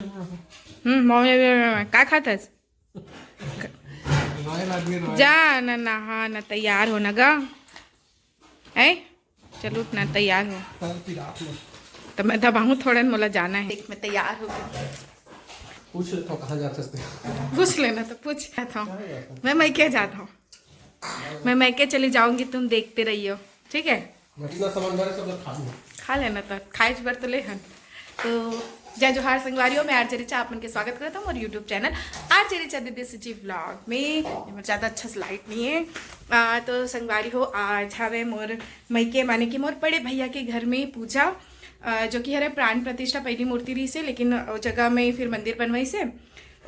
Mummy काय खातस? जा ना नहा ना तैयार हो ना गा है। चलो ना तैयार हो तो मैं दबाऊँ थोड़ा मोला जाना है। मैं तैयार हो गई। पूछ लेता हूँ कहाँ जाते थे। पूछ लेना तो पूछ था। मैं मैके जाता हूँ। मैं मैके चली जाऊंगी, तुम देखते रहियो ठीक है। इतना सामान मेरे सब लोग खा लूँ। खा लेना तो खाए बार तो ले हन। तो जय जोहार संगवारियों, मैं आरजे रिचा आप मन के स्वागत करता हूँ और यूट्यूब चैनल आरजे रिचा दीदी सिची व्लॉग में। ज़्यादा अच्छा स्लाइड नहीं है। तो संगवारी हो आज हवे मोर मैके माने कि मोर बड़े भैया के घर में पूजा, जो कि हरे प्राण प्रतिष्ठा पहली मूर्ति रही से, लेकिन वो जगह में फिर मंदिर बनवाई से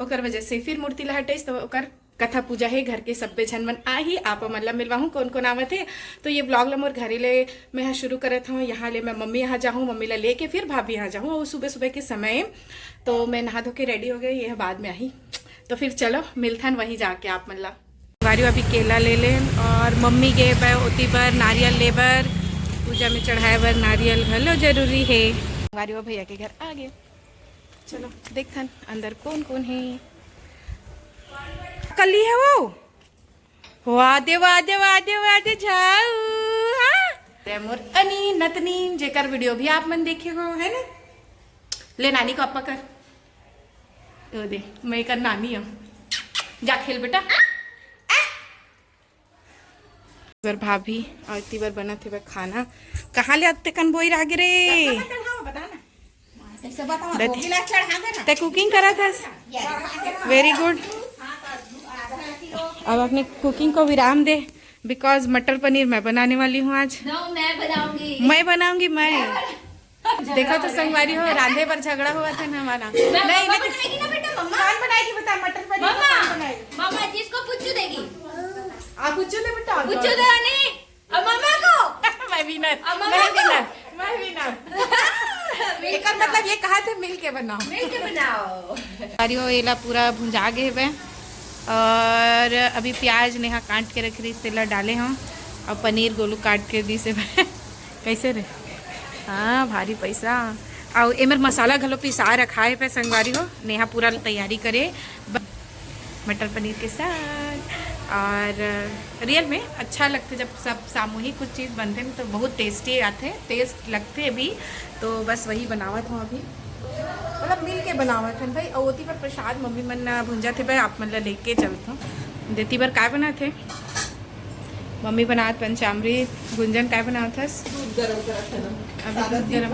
ओकर वजह से फिर मूर्ति ला हटाइस। तो ओकर कथा पूजा है। घर के सब्बे झन मन आही आप मतलब मिलवाहूँ कौन कौन आवत है। तो ये ब्लॉग ला मोर घरे ले मैं यहाँ शुरू करत हूँ। यहाँ ले मैं मम्मी यहाँ जाऊँ, मम्मी ला लेके फिर भाभी यहाँ जाऊँ। और सुबह सुबह के समय तो मैं नहा धो के रेडी हो गई, यह बाद में आई। तो फिर चलो मिलथन वहीं जाके आप मतलब वारियो अभी केला ले लें और मम्मी गे बै ओती बर नारियल ले बर पूजा में चढ़ाए बर नारियल घलो जरूरी है। वारियो भैया के घर आ गए। चलो देखथन अंदर कौन कौन है। कली है वो वादे वादे वादे वादे जाऊ हाँ मोर अनी नतनी जेकर वीडियो भी आप मन देखे हो है ना। ले नानी को अपा कर दे, मैं कर नानी हूँ। जा खेल बेटा। बार भाभी और इतनी बार बना थे वह खाना कहाँ ले आते कन बोई रागे रे। ते कुकिंग करा था। Very good. अब अपने कुकिंग को विराम दे बिकॉज मटर पनीर मैं बनाने वाली हूँ आज। मैं बनाऊंगी मैं। देखो तो संगवारी हो रांधे पर झगड़ा हुआ था ना हमारा। नहीं कौन बनाएगी बता मटर पनीर। मम्मा जिसको पुच्चू देगी आप पुच्चू दे बेटा। पुच्चू दे नहीं अब मम्मा को मैं विनर। एकर मतलब ये कहा थे मिल के बनाओ। सारियो एला पूरा भुंजा गए है और अभी प्याज नेहा काट के रख रही तेला डाले हम और पनीर गोलू काट के दी से कैसे रे। हाँ भारी पैसा और एमर मसाला घलो पिसा रखा है पे संगवारी हो। नेहा पूरा तैयारी करे मटर पनीर के साथ। और रियल में अच्छा लगते जब सब सामूहिक कुछ चीज़ बनते हैं तो बहुत टेस्टी आते, टेस्ट लगते भी। तो बस वही बनावत हूँ अभी, मतलब मिल के बनावत हन भाई। अवती पर प्रसाद मम्मी मन भुंजा थे भाई, आप मतलब लेके चलता हूँ। देती बार काय बना थे मम्मी बनात पंचामृत। गुंजन काय बनावत हस अभी दूध गरम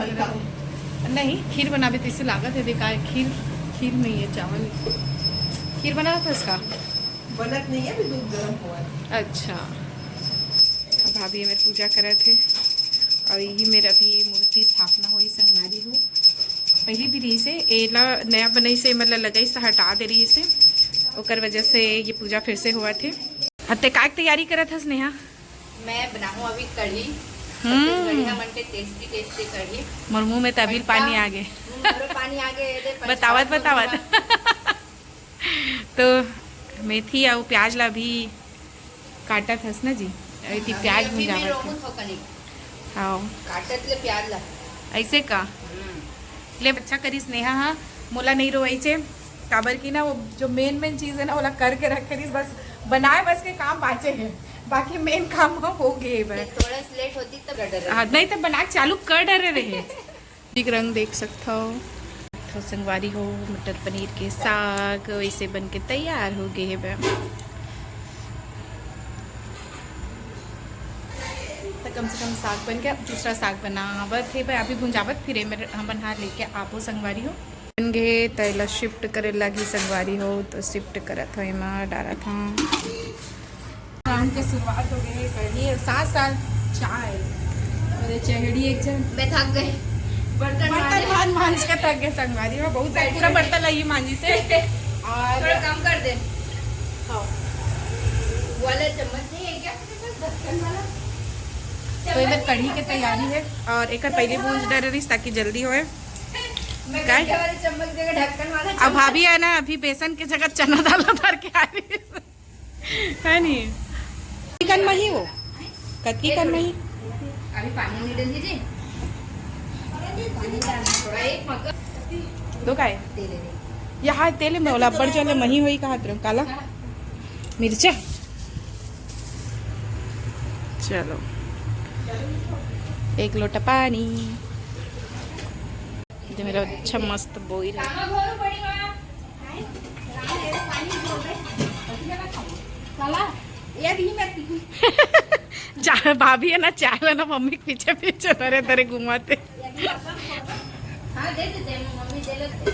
नहीं खीर बनावे तो इससे लागत है देखा। खीर नहीं है चावल खीर बनावत था इसका बनत नहीं है, अभी दूध गर्म हुआ है। अच्छा भाभी मेरे पूजा करे थे और यही मेरा भी मूर्ति स्थापना हुई संगवारी हो। पहली भी रही से एला नया बनई से मतलब लगई से हटा दे रही से ओकर वजह से ये पूजा फिर से हुआ थे। हत्ते का तैयारी करत हस नेहा। मैं बनाऊं अभी कढ़ी। बढ़िया मन के टेस्टी कढ़ी। मोर मुंह में तभी पानी आ गए। पानी आ गए बतावत तो मेथी और प्याज ला भी काटत हस ना जी। अभी प्याज भुंजावत हाँ काटत ले प्याज ला ऐसे का ले अच्छा करीस नेहा। हाँ मोला नहीं रोई छे काबर की ना वो जो मेन चीज़ है ना वो करके रख करीस, बस बनाए बस के काम बाचे हैं, बाकी मेन काम हो गए थोड़ा लेट होती तब हाँ नहीं तो बना चालू कर डरे रहे। ठीक रंग देख सकता हो तो संगवारी हो मटर पनीर के साग वैसे बन के तैयार हो गए है। तो कम से कम साग बन के दूसरा साग बनावत है भाई। अभी भुंजावत फिर हम बना लेके आपो संगवारी हो बन गए तैला शिफ्ट करे लगी संगवारी हो। तो शिफ्ट करत हो एमा डालत था काम के शुरुआत हो गई। कढ़ी 7 साल चाय मेरे चेहड़ी एक जन मैं थक गई बर्तन मांझ के थक गए संगवारी हो। बहुत पूरा बर्तन लगी मांझी से और थोड़ा काम कर दे। वाला चम्मच नहीं है क्या ढक्कन वाला। तो इधर कढ़ी की तैयारी है और एक पहले भूंज डर रही ताकि जल्दी होए। चम्मच देगा ढक्कन वाला। अब भाभी है ना अभी बेसन की जगह चना दाल उतार के आ रही है नहीं कन मही वो कतकी कन मही। अभी पानी नहीं डाल दीजिए। थोड़ा एक मग्गा दो काय तेले रे यहाँ तेल में ओला बढ़ चले मही हुई कहा तुम काला मिर्चा चलो एक लोटा पानी जो मेरा अच्छा मस्त बोई रहा चाय भाभी है ना चाय वाला मम्मी के पीछे पीछे तरह तरह घुमाते हाँ दे देते मम्मी दे लेते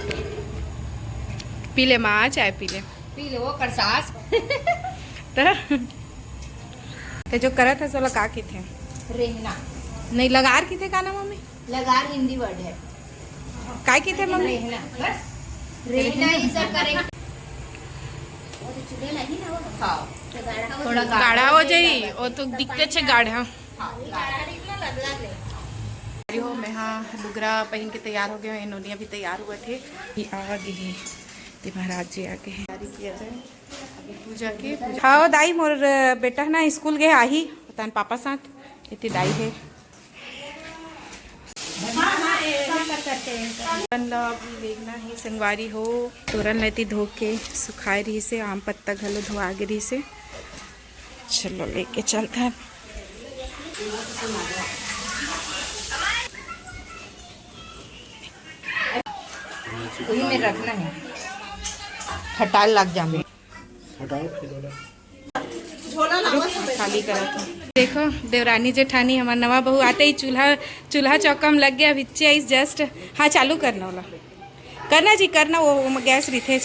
पी ले माँ चाय पी ले पी लो कर सास तो जो करा था सोला का की थे रेंगना नहीं लगार की थे का ना मम्मी लगार हिंदी वर्ड है काय की थे मम्मी रेंगना बस रेंगना ही सब करेक्ट हाँ थोड़ा गाढ़ा हो जाई वो तो दिक्कत छे गाढ़ा हो मैं हाँ लुगरा पहन के तैयार हो गए नोनिया भी तैयार हुए थे ये आ गए हैं ते महाराज जी आके हैं तैयारी किया जाए अभी पूजा की हाँ दाई मोर बेटा ना स्कूल गए आही पता नहीं पापा साथ इतनी दाई है देखना ही संगवारी हो तोरन लेती धो के सुखाए रही से आम पत्ता घलो धोआ गे रही से चलो लेके चलते हैं वही में रखना है खटाल लग जाए खाली करा था देखो देवरानी जेठानी हमारा नवा बहू आते ही चूल्हा चौका में लग गया बिच्चे इस जस्ट हाँ चालू करना वाला करना जी करना वो गैस रिथे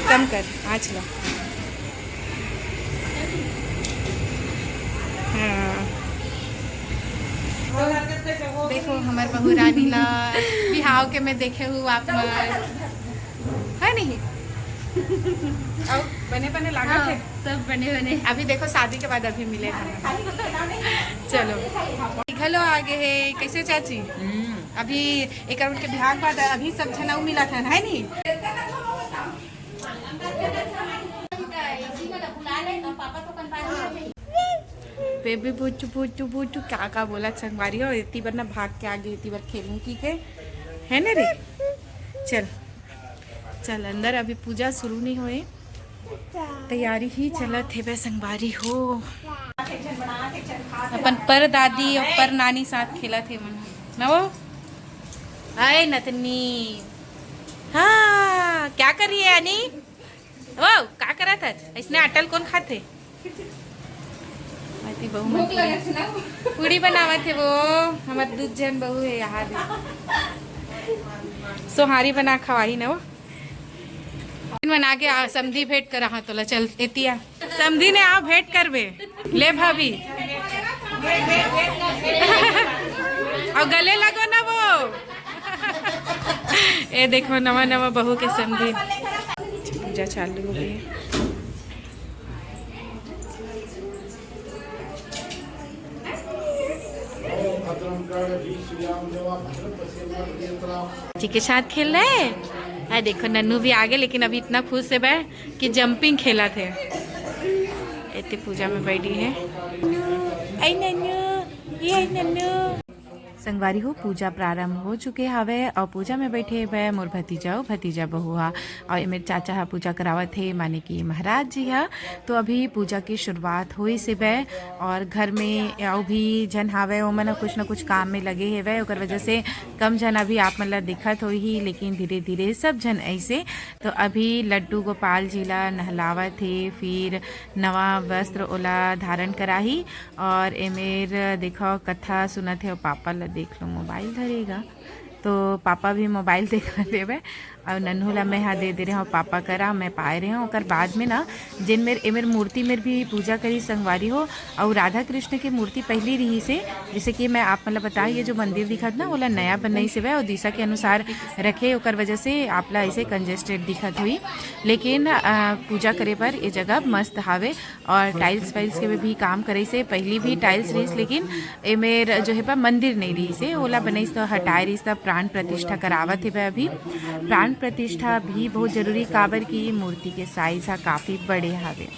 कम कर आँच लो हाँ देखो हमारे बहू रानी ला बिहाव के मैं देखे हूँ आप है नहीं अब बने बने लागा थे सब बने बने अभी देखो शादी के बाद अभी मिले चलो घलो आगे है कैसे चाची अभी एक के बिहार के बाद अभी सब छनाऊ मिला था है नहीं बेबी बुच्चू बुच्चू बुच्चू क्या बोला संगवारी हो इतनी बार ना भाग के आगे इतनी बार खेलूं की के है ना रे चल चल अंदर अभी पूजा शुरू नहीं हुए तैयारी ही चलत है संगवारी हो अपन पर दादी और पर नानी साथ खेला थे मन ना वो आए नतनी हाँ क्या कर रही है अनी वो क्या करा था इसने अटल कौन खाते बहू पूड़ी बनावा थे वो हमारे दूध जन बहू है यहाँ सोहारी बना खवाही ना वो बना के समधी भेंट करा हाँ तोला चल एतिया समधी ने आ भेंट करबे ले भाभी और गले लगो ना वो ए देखो नवा नवा बहू के समधी पूजा चालू हो गई जी के साथ खेल रहे है देखो नन्नू भी आ गए लेकिन अभी इतना खुश है वह कि जंपिंग खेला थे इतनी पूजा में बैठी है आई नन्नू ये नन्नू संगवारी हो पूजा प्रारंभ हो चुके हवे और पूजा में बैठे वह मोर भतीजा बहू हा और मेरे चाचा हा पूजा करावत थे माने कि महाराज जी हा तो अभी पूजा की शुरुआत हुई से वह और घर में और भी जन हावे वो मन कुछ न कुछ काम में लगे है वह और वजह से कम जन अभी आप मतलब दिखत हो ही लेकिन धीरे धीरे सब जन ऐसे तो अभी लड्डू गोपाल जी ला नहलावत थे फिर नवा वस्त्र ओला धारण कराही और एमेर देखो कथा सुनत है पापा देख लो मोबाइल धरेगा तो पापा भी मोबाइल देखा देवे और नन्हू ला मैं यहाँ दे रहे हूँ पापा करा मैं पाए रहे हूँ और बाद में ना जिन मेर मूर्ति में भी पूजा करी संगवारी हो और राधा कृष्ण की मूर्ति पहली रही से जैसे कि मैं आप मतलब बताया ये जो मंदिर दिखत ना बोला नया बनई से वह और दिशा के अनुसार रखे ओकर वजह से आपला ऐसे कंजेस्टेड दिखत हुई लेकिन पूजा करे पर ये जगह मस्त हावे और टाइल्स वाइल्स के भी काम करे से पहली भी टाइल्स रही लेकिन ए मेर जो है पर मंदिर नहीं रही से ओला बनई तो हटाए रही तब प्राण प्रतिष्ठा करावत है अभी प्राण प्रतिष्ठा भी बहुत जरूरी काबर की मूर्ति के साइज हा काफ़ी बड़े हावे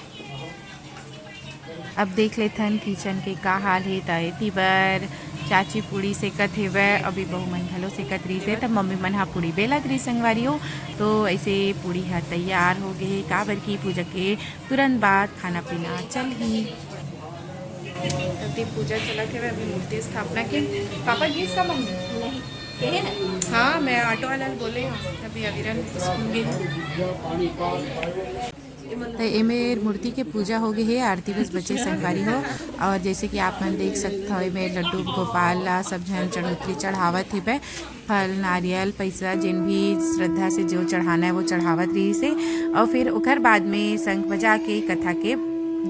अब देख लेथन किचन के का हाल है तय तिबर चाची पूड़ी सेकत हेवे, अभी बहू मन घलो सेकत रही से, तब मम्मी मन हा पूड़ी बेलत रही संगवारी हो। तो ऐसे पूड़ी हा तैयार हो गए, काबर की पूजा के तुरंत बाद खाना पीना चल ही। अभी पूजा चलत है, अभी मूर्ति स्थापना के पापा गीस का मम्मी नहीं, हाँ मैं ऑटो वाला बोले अभी अविरन सुनगे। तो एमेर मूर्ति के पूजा हो गई है, आरती बस बचे संगवारी हो। और जैसे कि आप मन देख सकते हो एमेर लड्डू गोपाल ला सब जन चढ़ोतरी चढ़ावत है, फल नारियल पैसा जिन भी श्रद्धा से जो चढ़ाना है वो चढ़ावत रही से। और फिर ओकर बाद में शंख बजा के कथा के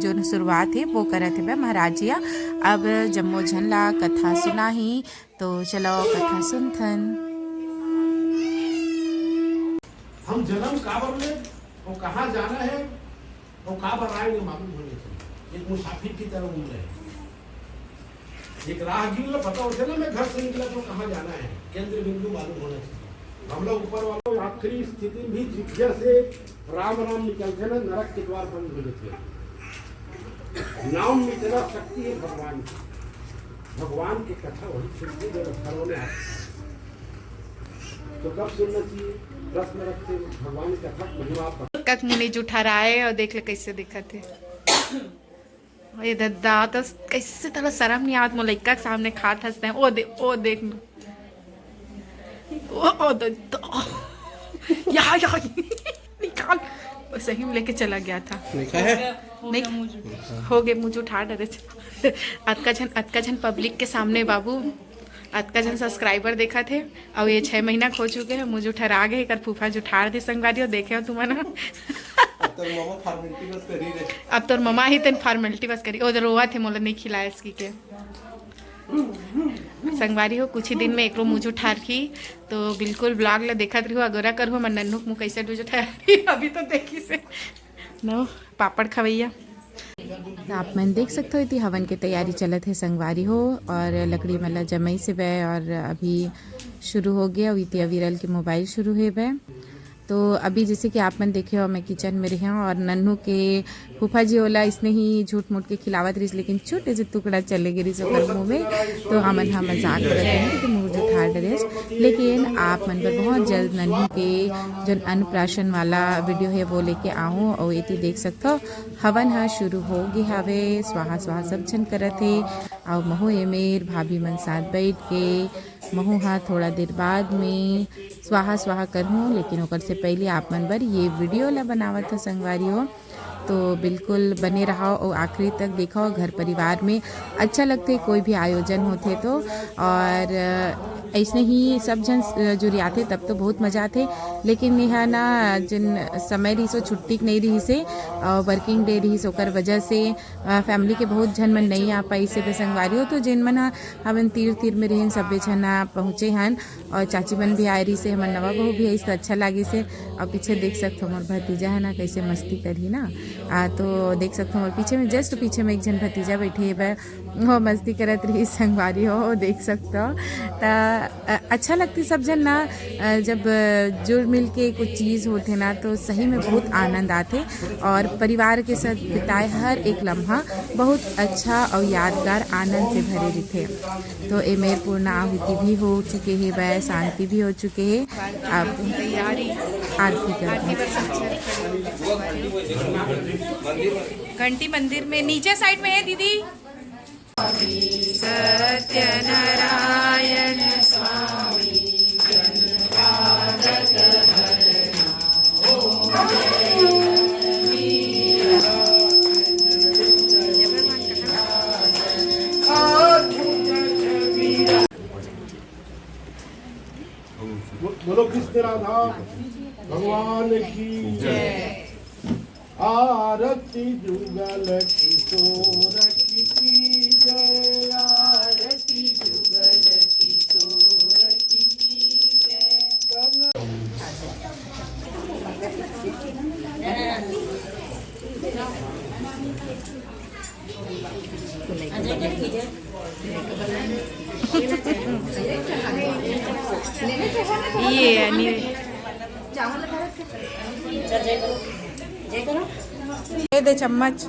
जो शुरुआत है वो करत है महाराजिया। अब जम्मो झन ला कथा सुना ही, तो चलो कथा सुनथन। हम जन्म काबर में और कहाँ जाना है और काबर आएंगे मालूम होने चाहिए। एक मुसाफिर की तरह घूम रहे हैं, एक राहगीर पता होता है ना, मैं घर से निकला तो कहाँ जाना है, केंद्र बिंदु मालूम होना चाहिए। हम लोग ऊपर वालों आखिरी स्थिति भी जिज्ञा से राम राम निकलते ना, नरक के द्वार बंद हो जाते हैं। नाम में इतना शक्ति है भगवान की, भगवान की कथा वही सुनती है जब घरों में आती है। तो कब सुनना चाहिए, प्रश्न रखते भगवान की कथा महिमा कक मुनि जुठा रहा है और देख ले कैसे दिखत है ये दद्दा, तो कैसे तरह शर्म नहीं आवत मोला इक्का के सामने खात हंसते हैं। ओ देख ओ दद्दा या निकाल, सही में लेके चला गया था। नहीं हो गए मुझे उठा डरे। अतका जन पब्लिक के सामने बाबू, अतका जन सब्सक्राइबर देखा थे और ये 6 महीना खो चुके हैं, मुझे उठा गए कर फूफा जुठाड़ दे संगवारी। और देखे हो तुम ना अब तो ममा ही तेन फॉर्मेलिटी बस करी। ओ रोआ थे मोला नहीं खिलाया इसकी के संगवारी हो। कुछ ही दिन में एक मुझ उठा रही, तो बिल्कुल ब्लॉग ला देखत रही हो, अगोरा कर हो मन नन्नुक मुँह कैसे डूज उठा अभी तो देखी से नो पापड़ खवैया। आप मन देख सकते हो इतनी हवन की तैयारी चलत है संगवारी हो, और लकड़ी मतलब जमई से बह और अभी शुरू हो गया। इतनी अविरल के मोबाइल शुरू है बह। तो अभी जैसे कि आप मन देखे हो मैं किचन में रही हूँ, और नन्नू के फूफा जी वाला इसने ही झूठ मूठ के खिलावत रही, लेकिन छोटे से टुकड़ा चले गिरी सोकर मुँह में। तो हमन हम मजाक करते हैं कि मुँह जो था ड्रेस, लेकिन आप मन पर बहुत जल्द नन्नू के जो अन्नप्राशन वाला वीडियो है वो लेके आऊँ। और ये देख सकते हो हवन हा शुरू हो गई हवे, स्वाहा स्वाहा सब जन करत है। और महू एमेर भाभी मन साथ बैठ के महू हा थोड़ा देर बाद में स्वाहा स्वाहा करूँ, लेकिन ओकर से पहले आप मन बर ये वीडियो ला बनावत था संगवारी हो। तो बिल्कुल बने रहो और आखिरी तक देखो। घर परिवार में अच्छा लगते कोई भी आयोजन होते तो, और ऐसे ही सब जन जुड़ियाते तब तो बहुत मजा आते। लेकिन यहाँ ना जिन समय रही सो छुट्टी नहीं रही से, वर्किंग डे रही सोकर वजह से फैमिली के बहुत जन मन नहीं आ पाई से संगवारी हो। तो जिन मन हमन तीर में रहें सब जन पहुँचे हन, और चाची मन भी आए रही से, हमार नवा बहू भी आई तो अच्छा लगी से। और पीछे देख सकते हो हमार भतीजा है ना कैसे मस्ती करी ना। तो देख सकते हो हमारे पीछे में जस्ट पीछे में एक जन भतीजा बैठे है, वो मस्ती करत रही संगवारी हो, देख सकते हो। तो अच्छा लगती सब जन ना, जब जुड़ मिल के कुछ चीज़ होते ना तो सही में बहुत आनंद आते, और परिवार के साथ बिताए हर एक लम्हा बहुत अच्छा और यादगार आनंद से भरे रहते। तो ये मेरे पूर्ण आहुति भी हो चुके हैं, वह शांति भी हो चुके हैं। अब आरती करते घंटी मंदिर में नीचे साइड में है दीदी। सत्यनारायण स्वामी बोलो कृष्ण राधा भगवान की जय। आरती जुगल किशोर की जय, आरती जुगल किशोर की जय। ये ये दे चम्मच,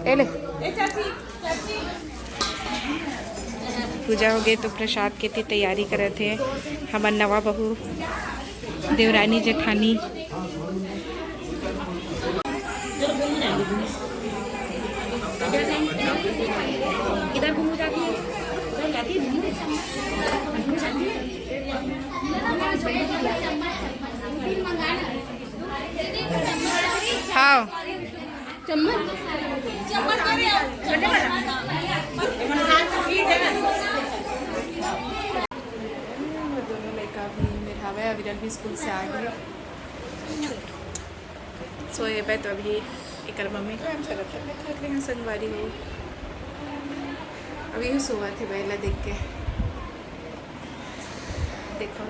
ए ले पूजा हो गई तो प्रसाद के लिए तैयारी करे थे हमार नवा बहू देवरानी जेठानी। हाँ दोनों लड़का भी मेरा है विरल भी स्कूल से आ गए सोए पे तो अभी एक मम्मी को हम कर रहे हैं संगवारी हो अभी ही सोआ थे पहला देख के देखो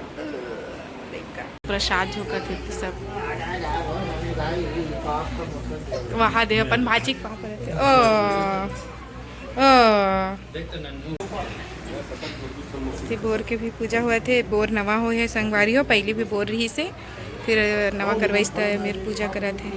देखा प्रसाद होकर थे तो सब वहाँ दे अपन भाजी के पापा रहते बोर के भी पूजा हुआ थे बोर नवा हो है संगवारी हो पहले भी बोर रही से फिर नवा करवाइस मेरे पूजा करा थे।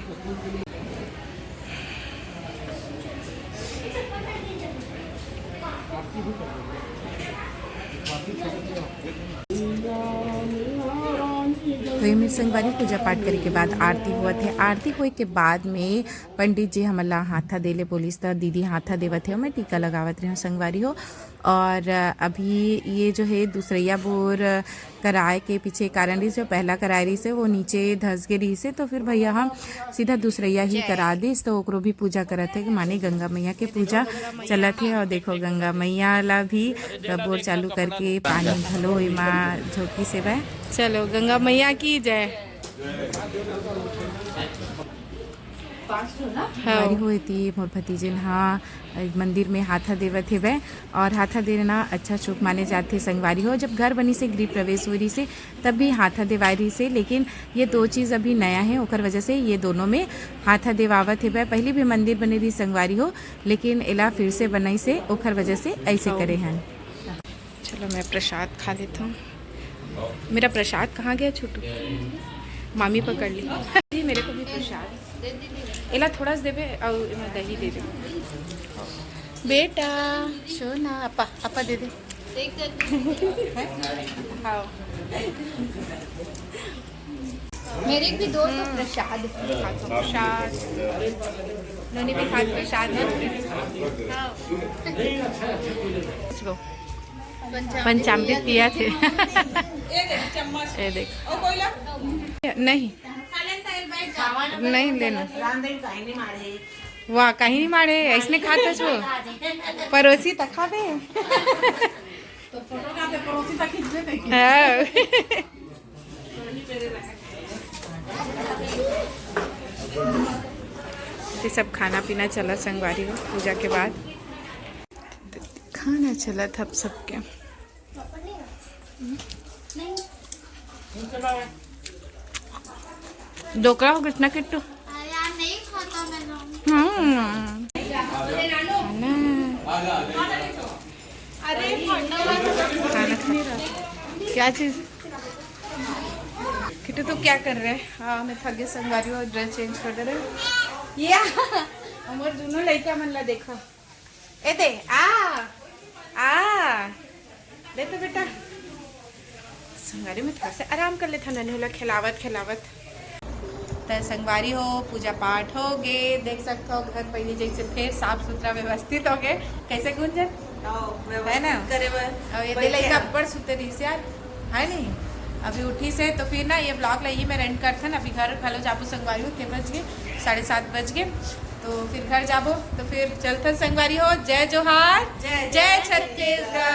वही मेरे संगवारी पूजा पाठ करे के बाद आरती हुआ थे। आरती हुए के बाद में पंडित जी हमला हाथा देले पुलिस था दीदी हाथा देवत है मैं टीका लगावत रही हूँ संगवारी हो। और अभी ये जो है दूसरिया बोर कराए के पीछे कारण रही से पहला कराए रही से वो नीचे धस के रही से तो फिर भैया हम सीधा दूसरिया ही करा दिस तो ओकरो भी पूजा करत है कि माने गंगा मैया के पूजा चलत है। और देखो गंगा मैया ला भी बोर चालू करके पानी भलो माँ झोंकी से बह चलो गंगा मैया की जय। हमारी हुई थी मोर भतीजन हाँ मंदिर में हाथा देवत है वह और हाथा देना अच्छा शुभ माने जाते संगवारी हो। जब घर बनी से गृह प्रवेश हुई से तब भी हाथा देवारी से लेकिन ये दो चीज़ अभी नया है ओकर वजह से ये दोनों में हाथा देवावत है वह पहले भी मंदिर बने रही संगवारी हो लेकिन एला फिर से बनाई से ओकर वजह से ऐसे करे हैं। चलो मैं प्रसाद खा लेता हूँ। मेरा प्रसाद कहाँ गया छोटू मामी पकड़ ली जी मेरे को भी प्रसाद एला थोड़ा सा देवे और मैं दही दे दे बेटा सोना अपा अपा दे दे हाँ मेरे भी दो तो प्रसाद प्रसाद नोनी भी खाद प्रसाद पंचामृत पिया थे ये देख नहीं नहीं लेना वाह कहीं नहीं मारे ऐसने खाता छो पड़ोसी तक खावे ये सब खाना पीना चला संगवारी को पूजा के बाद खाना चला था अब सबके ढोकला हो कितना किट्टू नहीं खाता मैं खाना नहीं रहा क्या चीज किट्टू तो क्या कर रहे हैं। हाँ मैं थके संगवारी और ड्रेस चेंज कर दे रहे या हमारे दोनों लड़का मन ला देखा ए दे आ दे तो बेटा संगवारी में थोड़ा सा आराम कर लेता नन्हे वाला खिलावत तो संगवारी हो पूजा पाठ हो गए देख सकते हो घर पहले जैसे फिर साफ सुथरा व्यवस्थित हो गए कैसे गुंजन है ना और ये लड़का बड़ सुते रही से यार है नहीं अभी उठी से तो फिर ना ये ब्लॉग लाई मैं रेंट करता ना अभी घर खालो जाबो संगवारी हो के बज गए 7:30 बज गए तो फिर घर जाबो तो फिर चलता संगवारी हो जय जोहार जय छत्तीसगढ़।